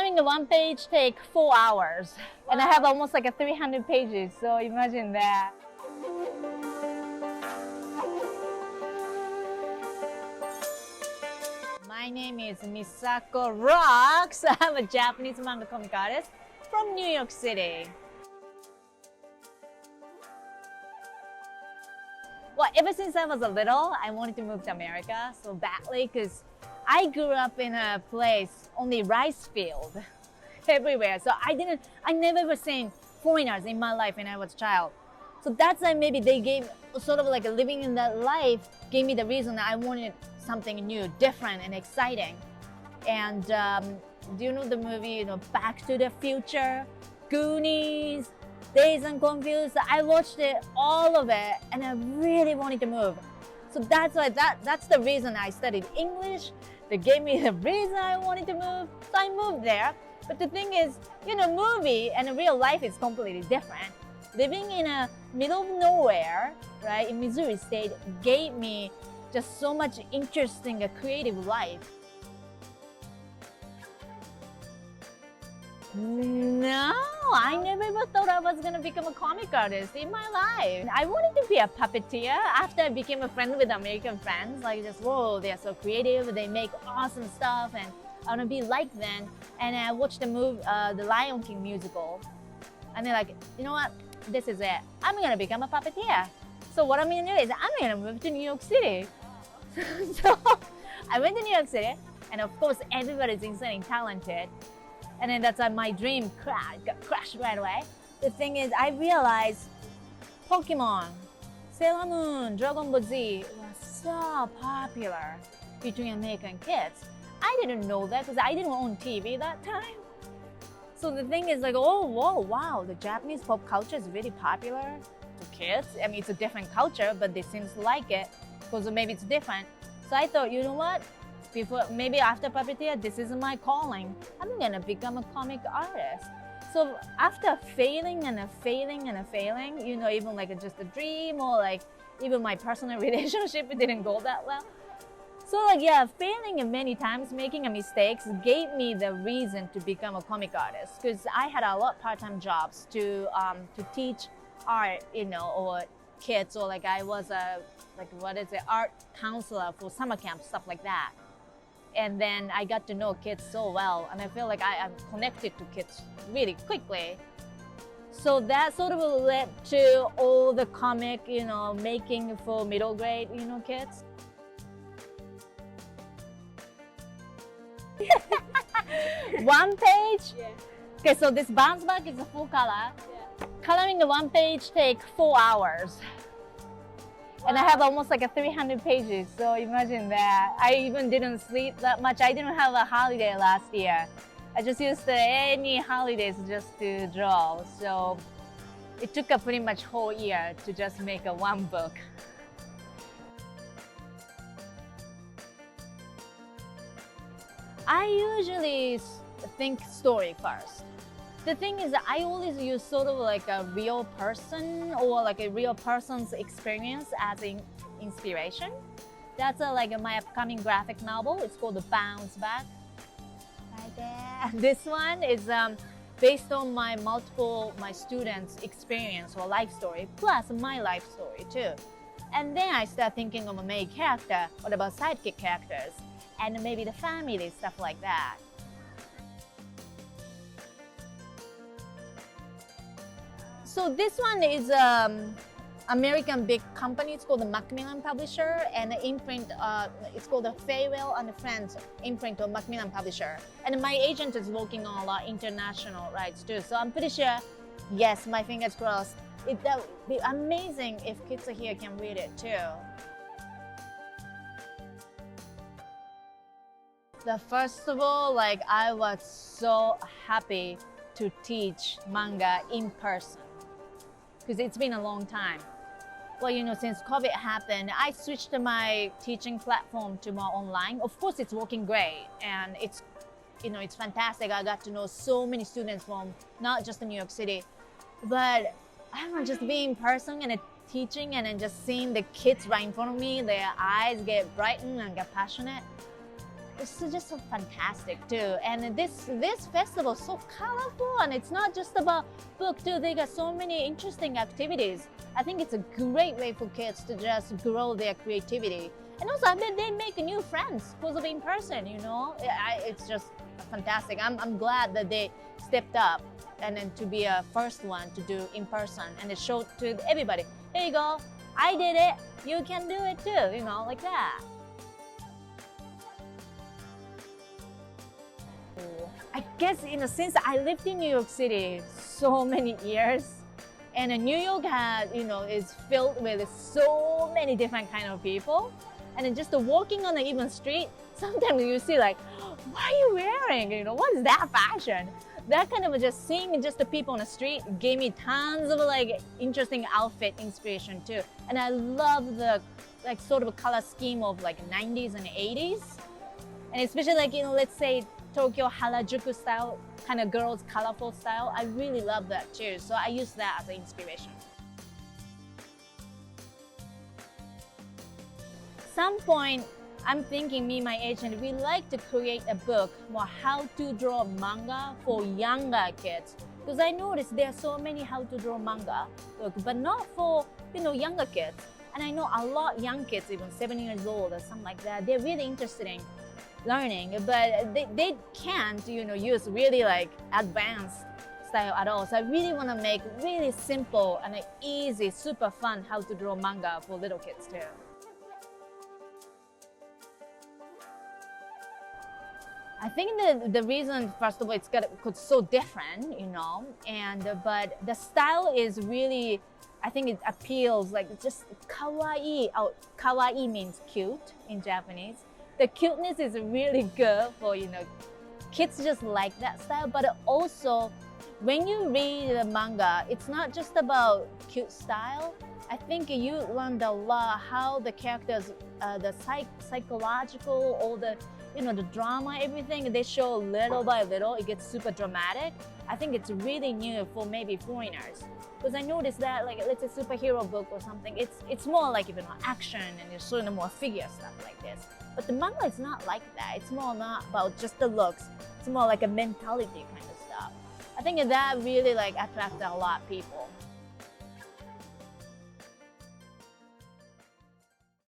Coloring the one page take 4 hours. Wow. And I have almost like 300 pages, so imagine that. My name is Misako Rocks. I'm a Japanese manga comic artist from New York City. Well, ever since I was little, I wanted to move to America so badly because I grew up in a place, only rice field everywhere. So I never was seen foreigners in my life when I was a child. So that's why maybe they gave sort of like living in that life gave me the reason that I wanted something new, different and exciting. And do you know the movie, Back to the Future, Goonies, Dazed and Confused? I watched it, all of it, and I really wanted to move. So that's why that's the reason I studied English. They gave me the reason I wanted to move, so I moved there. But the thing is, movie and real life is completely different. Living in a middle of nowhere, right, in Missouri State gave me just so much interesting, creative life. No, I never ever thought I was gonna become a comic artist in my life. I wanted to be a puppeteer after I became a friend with American friends. Like just, whoa, they're so creative, they make awesome stuff, and I wanna be like them. And I watched the Lion King musical. And they're like, you know what, this is it. I'm gonna become a puppeteer. So what I'm gonna do is I'm gonna move to New York City. So I went to New York City, and of course everybody's insanely talented. And then that's why my dream got crashed right away. The thing is, I realized Pokemon, Sailor Moon, Dragon Ball Z was so popular between American kids. I didn't know that because I didn't own TV that time. So the thing is like, oh, whoa, wow, the Japanese pop culture is really popular to kids. I mean, it's a different culture, but they seem to like it because maybe it's different. So I thought, you know what? Maybe after puppeteer, this is my calling. I'm gonna become a comic artist. So after failing and failing and failing, even like just a dream or like even my personal relationship didn't go that well. So failing many times, making mistakes gave me the reason to become a comic artist because I had a lot of part-time jobs to teach art, or kids, or like I was a art counselor for summer camp, stuff like that. And then I got to know kids so well, and I feel like I am connected to kids really quickly. So that sort of led to all the comic, making for middle grade, kids. One page? Yeah. Okay, so this bounce back is a full color. Yeah. Coloring the one page takes 4 hours. And I have almost like 300 pages, so imagine that. I even didn't sleep that much. I didn't have a holiday last year. I just used any holidays just to draw. So it took a pretty much whole year to just make one book. I usually think story first. The thing is that I always use sort of like a real person or like a real person's experience as inspiration. That's like my upcoming graphic novel. It's called The Bounce Back. Right there. This one is based on my students' experience or life story, plus my life story too. And then I start thinking of a main character. What about sidekick characters? And maybe the family, stuff like that. So this one is American big company. It's called the Macmillan Publisher, and the imprint, it's called the Farewell and Friends imprint of Macmillan Publisher. And my agent is working on a lot of international rights too. So I'm pretty sure, yes, my fingers crossed, that would be amazing if kids here can read it too. First of all, I was so happy to teach manga in person because it's been a long time. Well, since COVID happened, I switched my teaching platform to more online. Of course, it's working great, and it's fantastic. I got to know so many students from not just New York City, but I don't know, just being in person and teaching and then just seeing the kids right in front of me, their eyes get brightened and get passionate. This is just so fantastic too. And this festival is so colorful, and it's not just about book too. They got so many interesting activities. I think it's a great way for kids to just grow their creativity. And also, I mean, they make new friends because of in person. You know, it's just fantastic. I'm glad that they stepped up and then to be a first one to do in person, and it showed to everybody. Here you go. I did it. You can do it too. You know, like that. I guess since I lived in New York City so many years, and New York is filled with so many different kind of people, and then just walking on the even street, sometimes you see like, what are you wearing? You know, what is that fashion? That kind of just seeing just the people on the street gave me tons of like interesting outfit inspiration too. And I love the like sort of color scheme of like 90s and 80s, and especially like let's say Tokyo Harajuku style, kind of girls colorful style. I really love that too. So I use that as an inspiration. Some point, I'm thinking me and my agent, we like to create a book more how to draw manga for younger kids. Because I noticed there are so many how to draw manga book, but not for younger kids. And I know a lot young kids, even 7 years old or something like that, they're really interested in learning, but they can't use really like advanced style at all. So I really want to make really simple and easy, super fun how to draw manga for little kids too. I think the reason, first of all, it's so different, but the style is really, I think it appeals like just kawaii. Oh, kawaii means cute in Japanese. The cuteness is really good for, kids just like that style, but also when you read the manga, it's not just about cute style. I think you learned a lot how the characters, the psychological, all the the drama, everything they show little by little. It gets super dramatic. I think it's really new for maybe foreigners, because I noticed that like let's say superhero book or something, it's more like action and it's sort of more figure stuff like this. But the manga is not like that. It's more not about just the looks. It's more like a mentality kind of stuff. I think that really like attracted a lot of people.